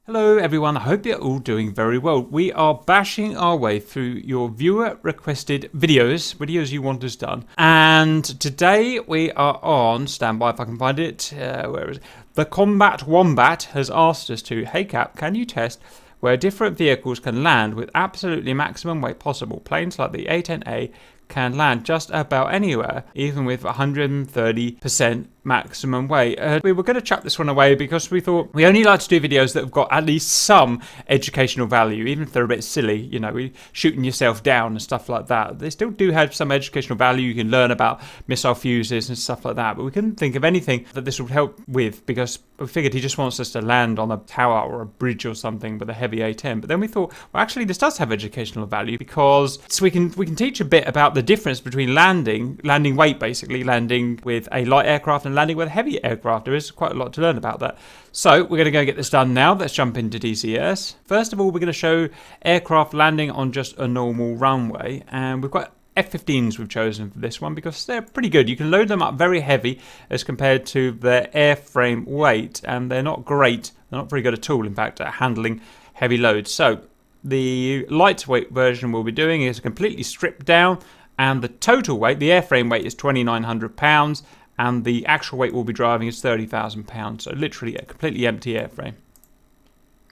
Hello everyone, I hope you're all doing very well. We are bashing our way through your viewer requested videos you want us done. And today we are on standby if I can find it. Where is it? The Combat Wombat has asked us to, hey Cap, can you test where different vehicles can land with absolutely maximum weight possible? Planes like the A10A can land just about anywhere, even with 130% maximum weight. We were going to chuck this one away because we thought we only like to do videos that have got at least some educational value, even if they're a bit silly, you know, shooting yourself down and stuff like that. They still do have some educational value. You can learn about missile fuses and stuff like that, but we couldn't think of anything that this would help with because we figured he just wants us to land on a tower or a bridge or something with a heavy A10. But then we thought, well, actually this does have educational value because we can teach a bit about the difference between landing weight, basically landing with a light aircraft and landing with a heavy aircraft. There is quite a lot to learn about that. So we're going to go get this done now. Let's jump into DCS. First of all, we're going to show aircraft landing on just a normal runway, and we've got F-15s we've chosen for this one because they're pretty good. You can load them up very heavy as compared to their airframe weight, and they're not great. They're not very good at all, in fact, at handling heavy loads. So the lightweight version we'll be doing is completely stripped down, and the total weight, the airframe weight, is 2,900 pounds, and the actual weight we'll be driving is 30,000 pounds. So literally a completely empty airframe.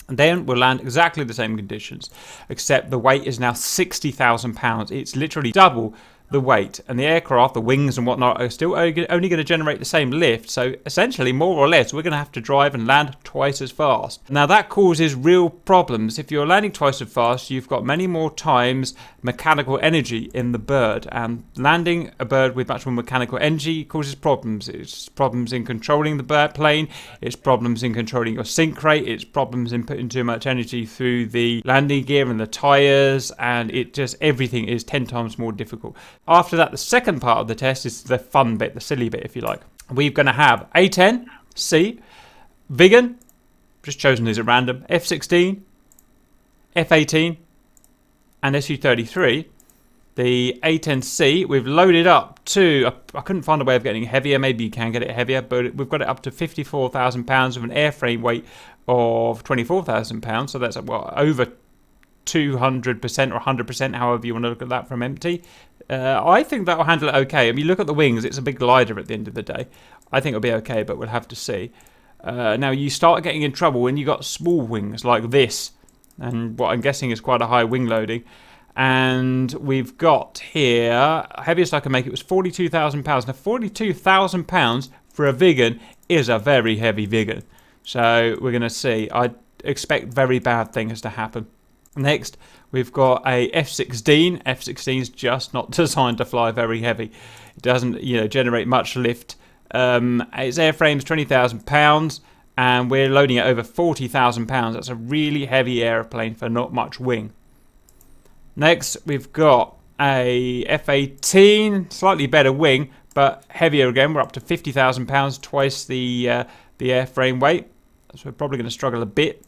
And then we'll land exactly the same conditions, except the weight is now 60,000 pounds. It's literally double the weight, and the aircraft, the wings and whatnot, are still only going to generate the same lift. So essentially, more or less, we're going to have to drive and land twice as fast. Now that causes real problems. If you're landing twice as fast, you've got many more times mechanical energy in the bird, and landing a bird with much more mechanical energy causes problems. It's problems in controlling the bird plane, it's problems in controlling your sink rate, it's problems in putting too much energy through the landing gear and the tires, and it just, everything is 10 times more difficult. After that, the second part of the test is the fun bit, the silly bit, if you like. We're going to have A10, C, Vegan, just chosen these at random, F-16, F-18, and Su-33. The A10C, we've loaded up to, I couldn't find a way of getting it heavier, maybe you can get it heavier, but we've got it up to 54,000 pounds with an airframe weight of 24,000 pounds, so that's over 200% or 100%, however you want to look at that from empty. I think that will handle it okay. I mean, look at the wings, it's a big glider at the end of the day. I think it'll be okay, but we'll have to see. Now, you start getting in trouble when you got small wings like this, and what I'm guessing is quite a high wing loading. And we've got here, heaviest I can make it was 42,000 pounds. Now, 42,000 pounds for a vegan is a very heavy vegan. So we're going to see. I expect very bad things to happen. Next, we've got a F-16. F-16 is just not designed to fly very heavy. It doesn't, generate much lift. Its airframe is 20,000 pounds, and we're loading it over 40,000 pounds. That's a really heavy airplane for not much wing. Next, we've got a F-18, slightly better wing, but heavier again. We're up to 50,000 pounds, twice the airframe weight. So we're probably going to struggle a bit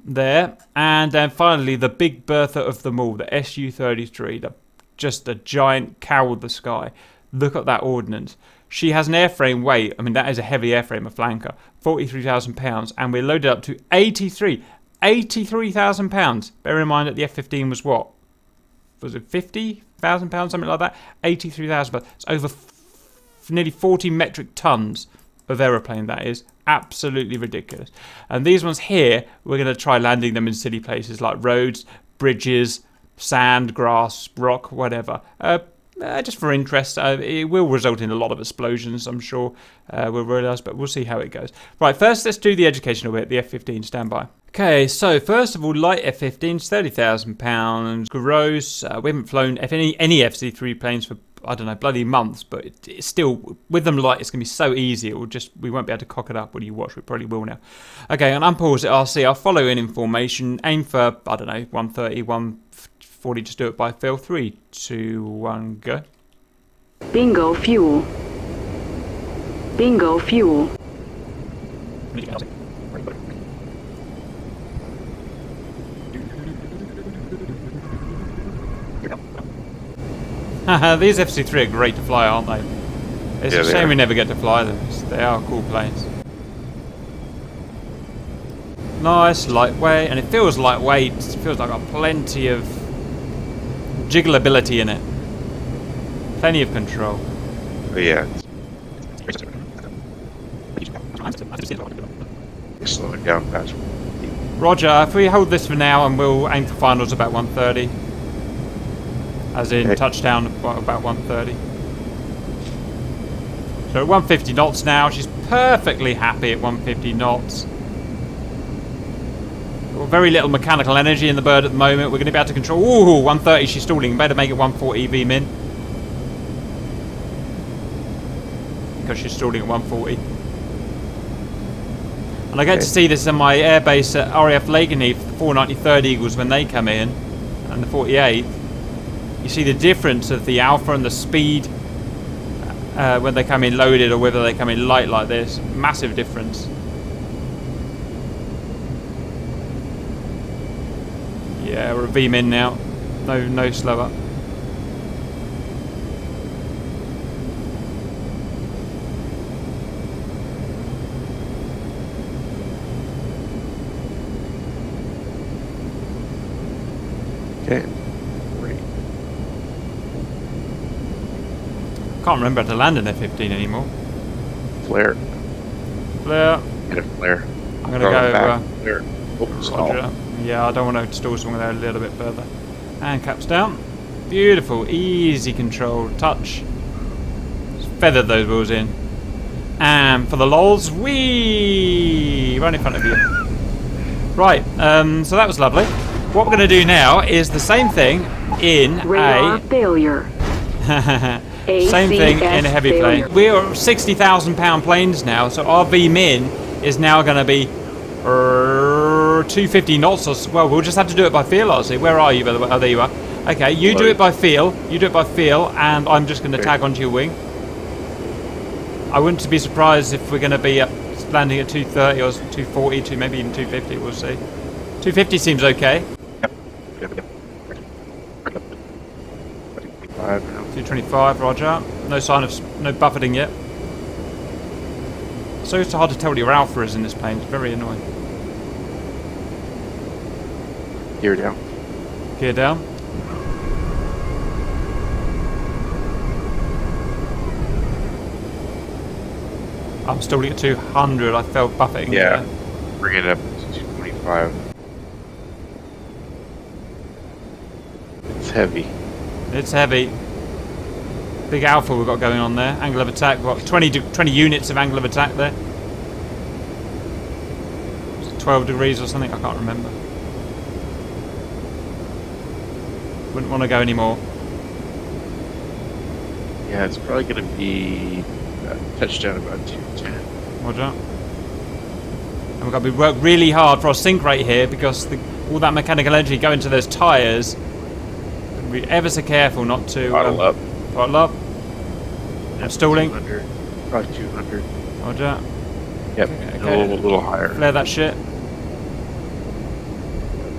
there. And then finally, the big Bertha of them all, the Su-33, just the giant cow of the sky. Look at that ordnance. She has an airframe weight, I mean, that is a heavy airframe, a flanker, 43,000 pounds, and we're loaded up to 83,000 pounds. Bear in mind that the F-15 was what? Was it 50,000 pounds, something like that? 83,000 pounds. It's over nearly 40 metric tons of aeroplane, that is. Absolutely ridiculous. And these ones here, we're going to try landing them in silly places like roads, bridges, sand, grass, rock, whatever. Just for interest. It will result in a lot of explosions, I'm sure we'll realise, but we'll see how it goes. Right, first let's do the educational bit, the F-15, standby. Okay, so first of all, light F-15s, 30,000 pounds, gross. We haven't flown any F-C3 planes for, I don't know, bloody months, but it's still, with them light, it's going to be so easy, we won't be able to cock it up when you watch. We probably will now. Okay, and unpause it, RC, I'll follow in formation, aim for, I don't know, 130, 140, just do it by feel. 3, 2, 1, go. Bingo fuel. Bingo fuel. These FC3 are great to fly, aren't they? It's a shame we never get to fly them. They are cool planes. Nice, lightweight, and it feels lightweight. It feels like I've got plenty of jiggleability in it. Plenty of control. But yeah. Slow it down fast. Roger, if we hold this for now and we'll aim for finals about 130. As in touchdown about 130. So at 150 knots now, she's perfectly happy at 150 knots. Got very little mechanical energy in the bird at the moment. We're going to be able to control. Ooh, 130, she's stalling. Better make it 140 V min. Because she's stalling at 140. And I get to see this in my airbase at RAF Lakenheath, the 493rd Eagles when they come in, and the 48th. You see the difference of the alpha and the speed when they come in loaded or whether they come in light like this. Massive difference. Yeah, we're a V-min now. No slower. Okay. Great. Can't remember how to land an F-15 anymore. Flare. Flare. Get a flare. I'm going to go... Flare. Oh, stall. Roger. Yeah, I don't want to stall someone there a little bit further. And caps down. Beautiful. Easy control. Touch. Just feathered those wheels in. And for the lols, whee! Right in front of you. Right, so that was lovely. What we're going to do now is the same thing in Radar failure. same thing in a heavy failure. plane. We're 60,000-pound planes now, so our V-min is now going to be 250 knots. Well, we'll just have to do it by feel, RC. Where are you, by the way? Oh, there you are. Okay, you do it by feel. You do it by feel, and I'm just going to tag onto your wing. I wouldn't be surprised if we're going to be landing at 230 or 240, maybe even 250. We'll see. 250 seems okay. Yep. 225, roger. No sign of no buffeting yet. So it's hard to tell what your alpha is in this plane. It's very annoying. Gear down. Gear down. I'm still at 200. I felt buffeting. Yeah. Bring it up to 225. It's heavy. It's heavy. Big alpha we've got going on there. Angle of attack. We've got 20 units of angle of attack there. Is it 12 degrees or something? I can't remember. Wouldn't want to go anymore. Yeah, it's probably going to be touchdown about 210. Roger. And we've got to work really hard for our sink rate here because all that mechanical energy going to those tyres. Be ever so careful not to Throttle up. Throttle up. I'm stalling. 200. Probably 200. Roger. Yep. Okay. A little higher. Flare that shit.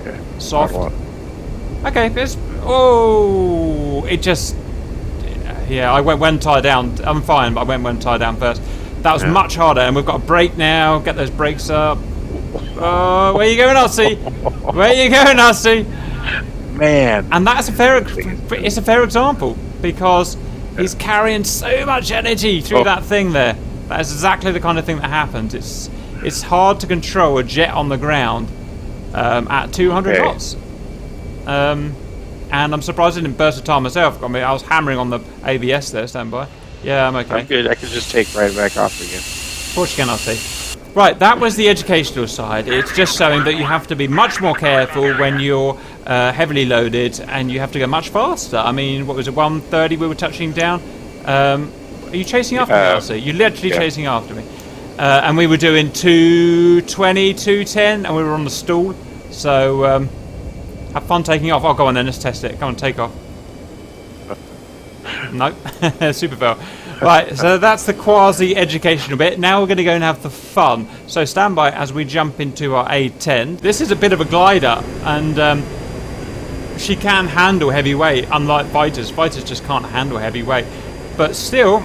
Okay. Soft. Throttle up. Okay. It just. Yeah, I went one tire down. I'm fine, but I went one tire down first. That was much harder, and we've got a brake now. Get those brakes up. Oh, where you going, Aussie? Where you going, Aussie? Man. And that's it's a fair example because he's carrying so much energy through that thing there. That is exactly the kind of thing that happens. It's hard to control a jet on the ground at 200 knots. And I'm surprised I didn't burst a tire myself. I mean, I was hammering on the ABS there. Stand by. Yeah, I'm okay. I'm good. I can just take right back off again. Of course you can, RC. Right, that was the educational side. It's just showing that you have to be much more careful when you're heavily loaded and you have to go much faster. I mean, what was it, 130 we were touching down? Are you chasing after me, RC? You're literally chasing after me. And we were doing 220, 210, and we were on the stall. So, have fun taking off. Oh, go on then, let's test it. Come on, take off. No, super fail. Right, so that's the quasi-educational bit. Now we're going to go and have the fun. So stand by as we jump into our A10. This is a bit of a glider, and she can handle heavy weight, unlike fighters. Fighters just can't handle heavy weight. But still,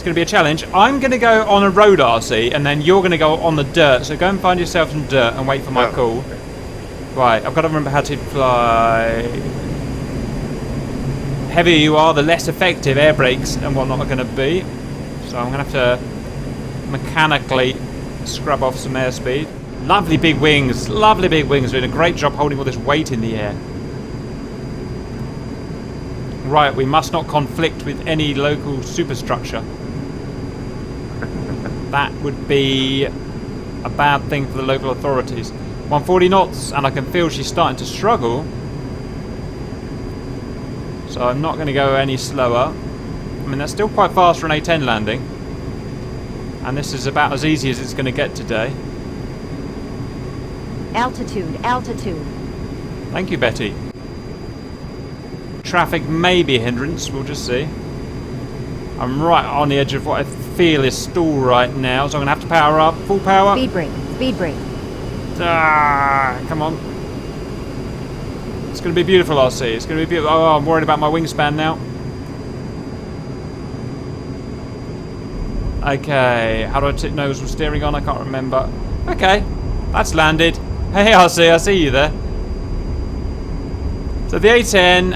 It's going to be a challenge. I'm going to go on a road RC, and then you're going to go on the dirt. So go and find yourself some dirt and wait for my call. Okay. Right, I've got to remember how to fly. The heavier you are, the less effective air brakes and whatnot are going to be. So I'm going to have to mechanically scrub off some airspeed. Lovely big wings. Lovely big wings. Doing a great job holding all this weight in the air. Right, we must not conflict with any local superstructure. That would be a bad thing for the local authorities. 140 knots, and I can feel she's starting to struggle. So I'm not going to go any slower. I mean, that's still quite fast for an A10 landing. And this is about as easy as it's going to get today. Altitude, altitude. Thank you, Betty. Traffic may be a hindrance, we'll just see. I'm right on the edge of what I feel is stall right now, so I'm going to have to power up. Full power. Speed brake, speed brake. Ah, come on. It's going to be beautiful, I'll see. It's going to be beautiful. Oh, I'm worried about my wingspan now. Okay, how do I tip nose with steering on? I can't remember. Okay, that's landed. Hey, I see you there. So the A10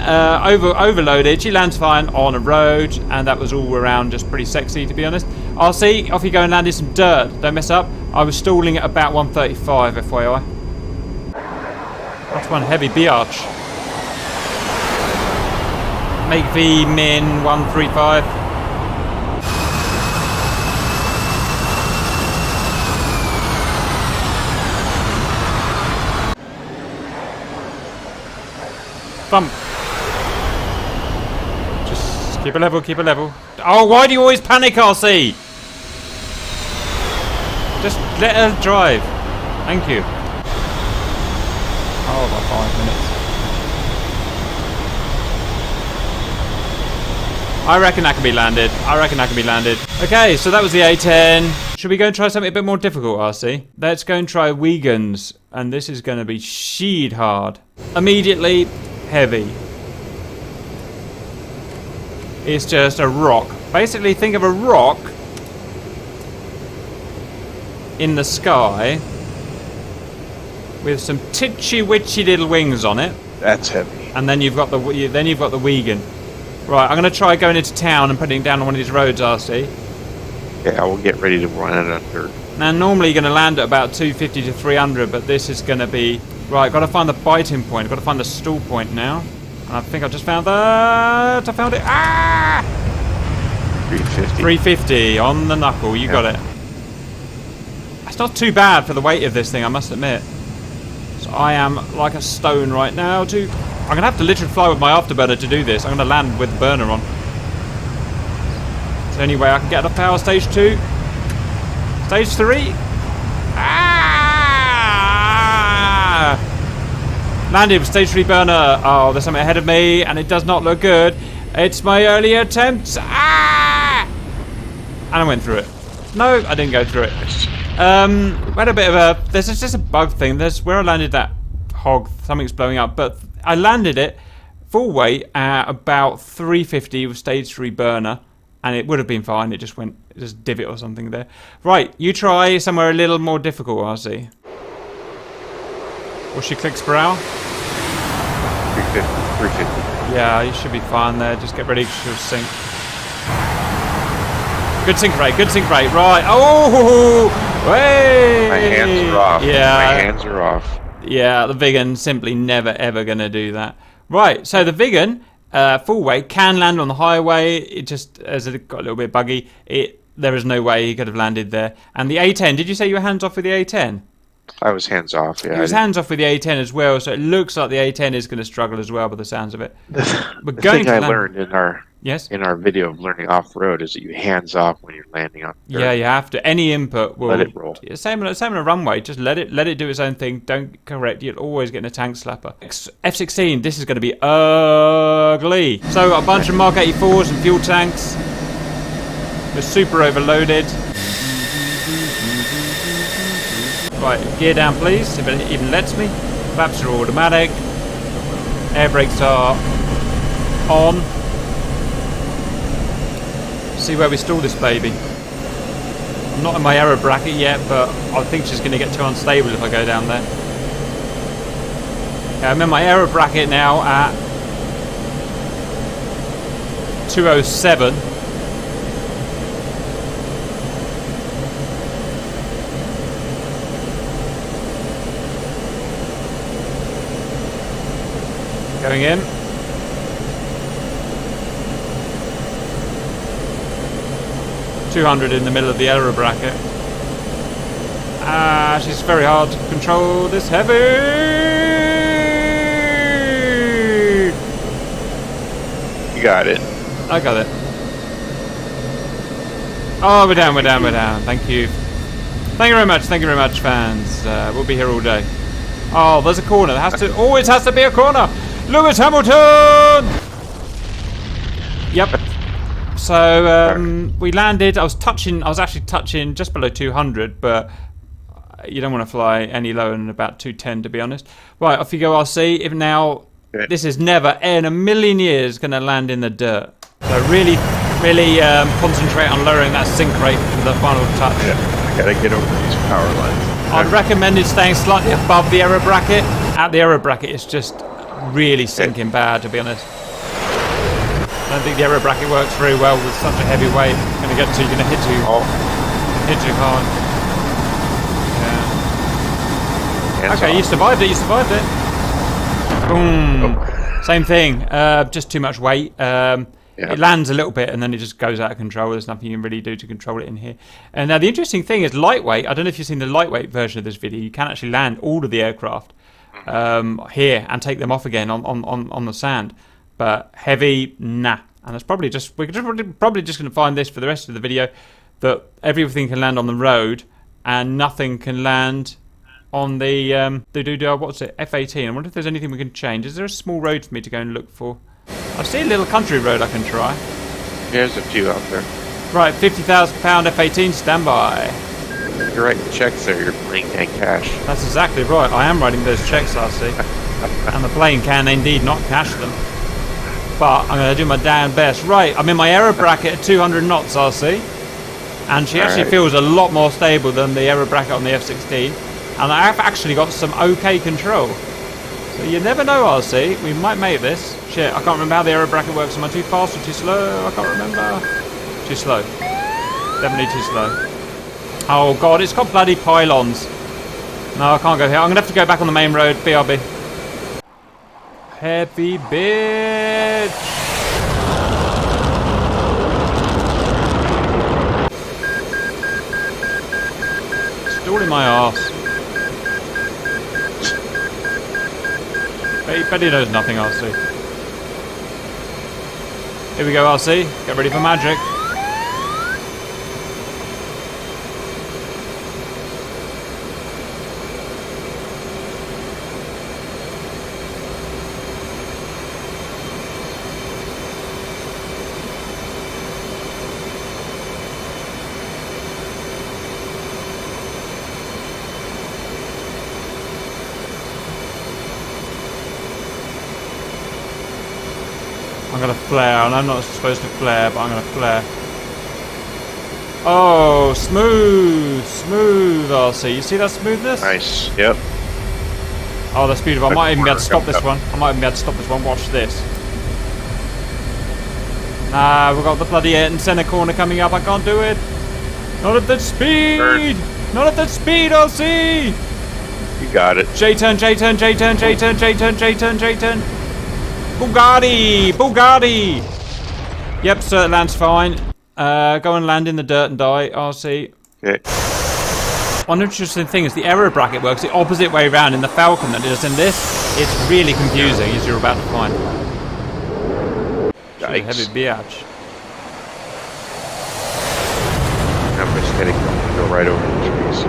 overloaded. She lands fine on a road, and that was all around just pretty sexy, to be honest. RC, off you go and land in some dirt. Don't mess up. I was stalling at about 135, FYI. That's one heavy B-arch. Make V min 135. Bump. Just keep it level, keep it level. Oh, why do you always panic, RC? Just let her drive. Thank you. Oh, about 5 minutes. I reckon that can be landed. Okay, so that was the A10. Should we go and try something a bit more difficult, RC? Let's go and try Wiegans. And this is going to be sheed hard. Immediately heavy. It's just a rock. Basically, think of a rock in the sky with some titchy-witchy little wings on it. That's heavy. And then you've got the Wigan. Right, I'm going to try going into town and putting it down on one of these roads, RC. Yeah, we'll get ready to run it under. Now, normally you're going to land at about 250 to 300, but this is going to be... Right, got to find the biting point. Got to find the stall point now. And I think I just found that. I found it. Ah! 350. 350 on the knuckle. You got it. That's not too bad for the weight of this thing, I must admit. So I am like a stone right now. I'm going to have to literally fly with my afterburner to do this. I'm going to land with the burner on. It's the only way I can get up power. Stage 2. Stage 3. Landed with stage 3 burner. Oh, there's something ahead of me, and it does not look good. It's my early attempt. And I went through it. No, I didn't go through it. We had a bit of a... There's just a bug thing. There's where I landed that hog. Something's blowing up, but I landed it full weight at about 350 with stage 3 burner, and it would have been fine. It just went... Just divot or something there. Right, you try somewhere a little more difficult, RC. What's your clicks per hour? 350. Yeah, you should be fine there. Just get ready to sink. Good sink rate, right. Oh! Way! My hands are off. Yeah. My hands are off. Yeah, the Vigan simply never ever going to do that. Right, so the Vigan, full weight, can land on the highway. It just, as it got a little bit buggy, there is no way he could have landed there. And the A10, did you say you were hands off with the A10? I was hands off, yeah. He was hands off with the A10 as well, so it looks like the A10 is going to struggle as well by the sounds of it. The thing I learned in our video of learning off-road is that you hands off when you're landing on dirt. Yeah, you have to. Any input will... Let it roll. Same on a runway. Just let it do its own thing. Don't correct. You'll always get in a tank slapper. F-16, this is going to be ugly. So a bunch of Mark 84s and fuel tanks. We're super overloaded. Right, gear down please, if it even lets me. Flaps are automatic. Air brakes are on. see where we stall this baby. I'm not in my error bracket yet, but I think she's going to get too unstable if I go down there. Okay, I'm in my error bracket now at 207. Going in. .200 in the middle of the error bracket. She's very hard to control this heavy. You got it. I got it. Oh, we're down, we're down, we're down. Thank you. Thank you very much, fans. We'll be here all day. Oh, there's a corner. There has to always has to be a corner. Lewis Hamilton. Yep. So we landed. I was actually touching just below 200, but you don't want to fly any lower than about 210, to be honest. Right, off you go, RC. If now this is never in a million years going to land in the dirt. So really concentrate on lowering that sink rate for the final touch. Yeah, I gotta get over these power lines. I'd recommend it staying slightly above the error bracket. At the error bracket, it's just really sinking bad, to be honest. I don't think the error bracket works very well with such a heavy weight. You're going to hit too hard. Yeah. Okay, you survived it. Boom. Oh. Same thing. Just too much weight. It lands a little bit and then it just goes out of control. There's nothing you can really do to control it in here. And now the interesting thing is lightweight. I don't know if you've seen the lightweight version of this video. You can actually land all of the aircraft here and take them off again on the sand. But heavy, nah. And that's probably just we're probably just going to find this for the rest of the video, that everything can land on the road and nothing can land on the what's it, F-18. I wonder if there's anything we can change. Is there a small road for me to go and look for? I see a little country road I can try. There's a few out there. Right, £50,000 F-18 standby. You're writing checks there. Your plane can't cash. That's exactly right. I am writing those checks, RC. And the plane can indeed not cash them. But I'm going to do my damn best. Right, I'm in my error bracket at 200 knots, RC. And she actually feels a lot more stable than the error bracket on the F-16. And I have actually got some okay control. So you never know, RC. We might make this. Shit, I can't remember how the error bracket works. Am I too fast or too slow? I can't remember. Too slow. Definitely too slow. Oh, God, it's got bloody pylons. No, I can't go here. I'm going to have to go back on the main road. BRB. Heavy bitch. Stalling my arse. Bet he knows nothing, RC. Here we go, RC. Get ready for magic. I'm going to flare, and I'm not supposed to flare, but I'm going to flare. Oh, smooth, RC. You see that smoothness? Nice, yep. Oh, that's beautiful. I might even be able to stop this one. Watch this. Nah, we've got the bloody Ayrton Senna corner coming up. I can't do it. Not at that speed. Burn. Not at that speed, RC. You got it. J-turn. Bugatti! Yep, so it lands fine. Go and land in the dirt and die, RC. Okay. One interesting thing is the error bracket works the opposite way around in the Falcon than it does in this. It's really confusing, as you're about to find. Heavy biatch. I'm just gonna go right over the trees.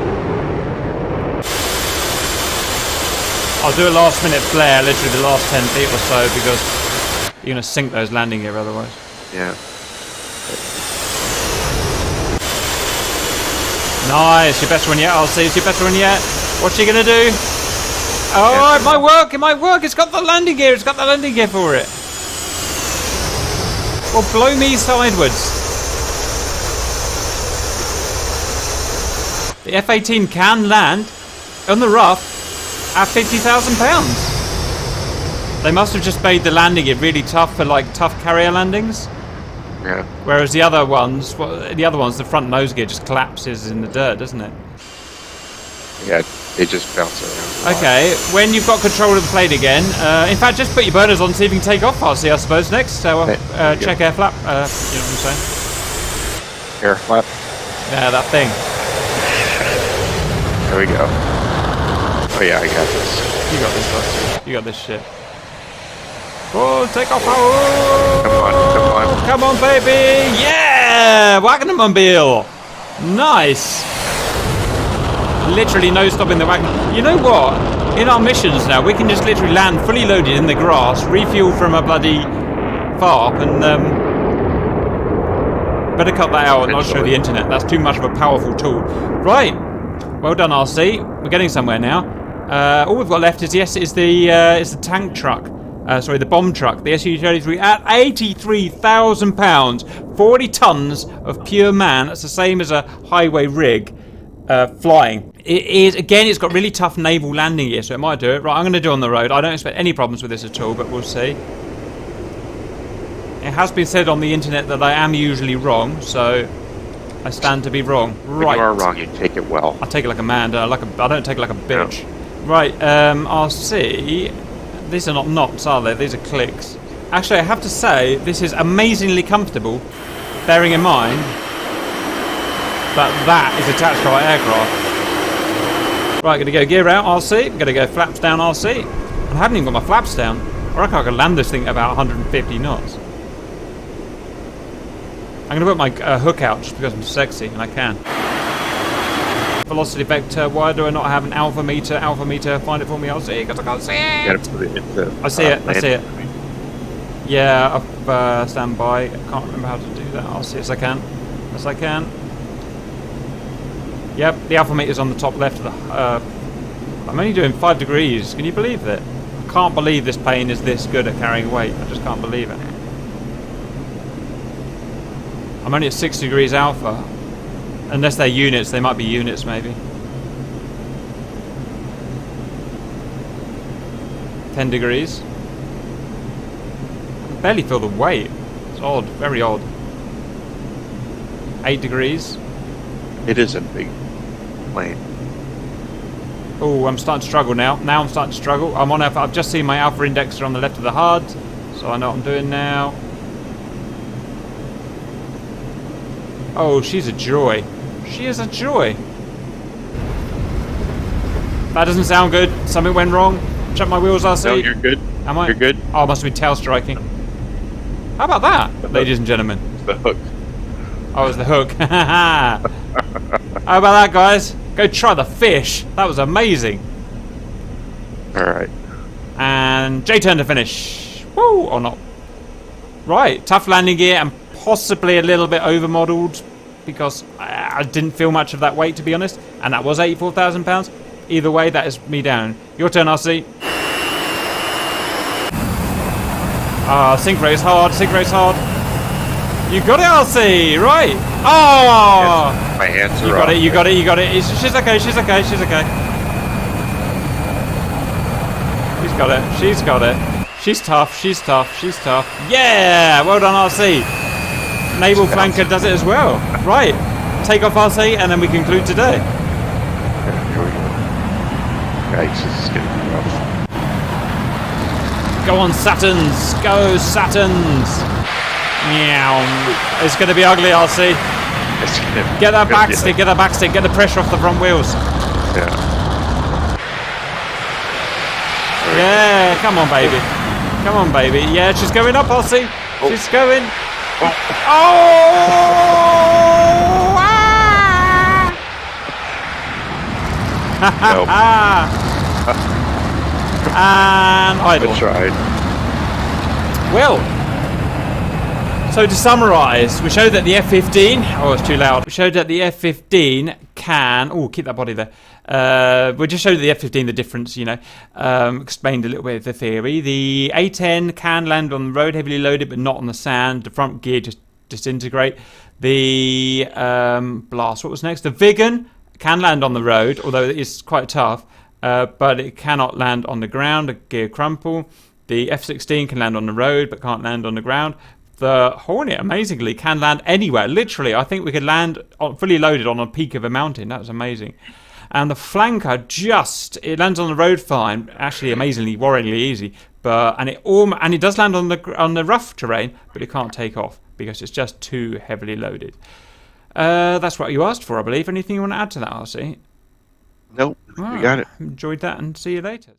I'll do a last minute flare, literally the last 10 feet or so, because you're going to sink those landing gear otherwise. Yeah. Nice, your best one yet, RC. It's your best one yet. What's she going to do? Oh, it might work, It's got the landing gear, for it. Well, blow me sideways. The F-18 can land on the rough at £50,000. They must have just made the landing gear really tough for like tough carrier landings. Yeah. Whereas the other ones, the front nose gear just collapses in the dirt, doesn't it? Yeah, they just bounce around. Okay, when you've got control of the plane again, in fact, just put your burners on, see if you can take off. I'll see, I suppose, next. So check air flap. You know what I'm saying? Air flap. Yeah, that thing. There we go. Oh yeah, I got this. You got this, bud. You got this shit. Oh, take off! Oh, come on, baby! Yeah, Wagonomobile. Nice. Literally no stopping the wagon. You know what? In our missions now, we can just literally land fully loaded in the grass, refuel from a bloody FARP, and better cut that out and not show the internet. That's too much of a powerful tool. Right. Well done, RC. We're getting somewhere now. All we've got left is the tank truck. The bomb truck, the Su-33 at £83,000, 40 tons of pure man. That's the same as a highway rig flying. It is, again, it's got really tough naval landing gear, so it might do it. Right, I'm going to do it on the road. I don't expect any problems with this at all, but we'll see. It has been said on the internet that I am usually wrong, so I stand to be wrong. Right. When you are wrong, you take it well. I take it like a man. I don't take it like a bitch. Yeah. Right, RC. These are not knots, are they? These are clicks. Actually, I have to say, this is amazingly comfortable, bearing in mind that is attached to our aircraft. Right, gonna go gear out, RC. Gonna go flaps down, RC. I haven't even got my flaps down. I reckon I can land this thing at about 150 knots. I'm gonna put my hook out just because I'm sexy, and I can. Velocity vector, why do I not have an alpha meter? Alpha meter, find it for me, RC, because I can't see it! You gotta put it into, I see it. Yeah, up standby. I can't remember how to do that. I'll see. Yes, I can. Yes, I can. Yep, the alpha meter's on the top left of the... I'm only doing 5 degrees. Can you believe that? I can't believe this plane is this good at carrying weight. I just can't believe it. I'm only at 6 degrees alpha. Unless they're units, they might be units maybe. 10 degrees. I can barely feel the weight. It's odd, very odd. 8 degrees. It is a big plane. Oh, I'm starting to struggle now. Now I'm starting to struggle. I'm on alpha. I've just seen my alpha indexer on the left of the HUD, so I know what I'm doing now. Oh, she's a joy. She is a joy. That doesn't sound good. Something went wrong. Check my wheels, RC. No, you're good. Am I? You're good. Oh, I must have been tail striking. How about that, ladies and gentlemen? It's the hook. Oh, it's the hook. How about that, guys? Go try the fish. That was amazing. Alright. And J-turn to finish. Woo! Or not. Right. Tough landing gear and possibly a little bit over-modelled because I didn't feel much of that weight, to be honest. And that was £84,000. Either way, that is me down. Your turn, RC. Sync race hard. Sync race hard. You got it, RC. Right. Oh! Yes, my hands are You got it. You got it. You got it. She's okay. She's okay. She's okay. She's got it. She's got it. She's tough. She's tough. She's tough. Yeah! Well done, RC. Naval flanker does it as well. Right. Take off, RC, and then we conclude today. Here we go. Yikes, this is gonna be rough. Go on, Saturns. Go, Saturns. Meow. It's going to be ugly, RC. Get that back stick. Get that back stick. Get the pressure off the front wheels. Yeah. Yeah, come on, baby. Come on, baby. Yeah, she's going up, RC. Oh. She's going. Nope. And idle. I tried. Well, so to summarise, we showed that the F-15... Oh, it's too loud. We showed that the F-15 can... Oh, keep that body there. We just showed the F-15 the difference, you know. Explained a little bit of the theory. The A-10 can land on the road, heavily loaded, but not on the sand. The front gear just disintegrate. The... Blast. What was next? The Vigan can land on the road, although it's quite tough, but it cannot land on the ground, a gear crumple. The F-16 can land on the road, but can't land on the ground. The Hornet, amazingly, can land anywhere. Literally, I think we could land fully loaded on a peak of a mountain. That was amazing. And the Flanker it lands on the road fine. Actually, amazingly, worryingly easy. And it does land on the rough terrain, but it can't take off because it's just too heavily loaded. That's what you asked for, I believe. Anything you want to add to that, RC? Nope, you got it. Enjoyed that, and see you later.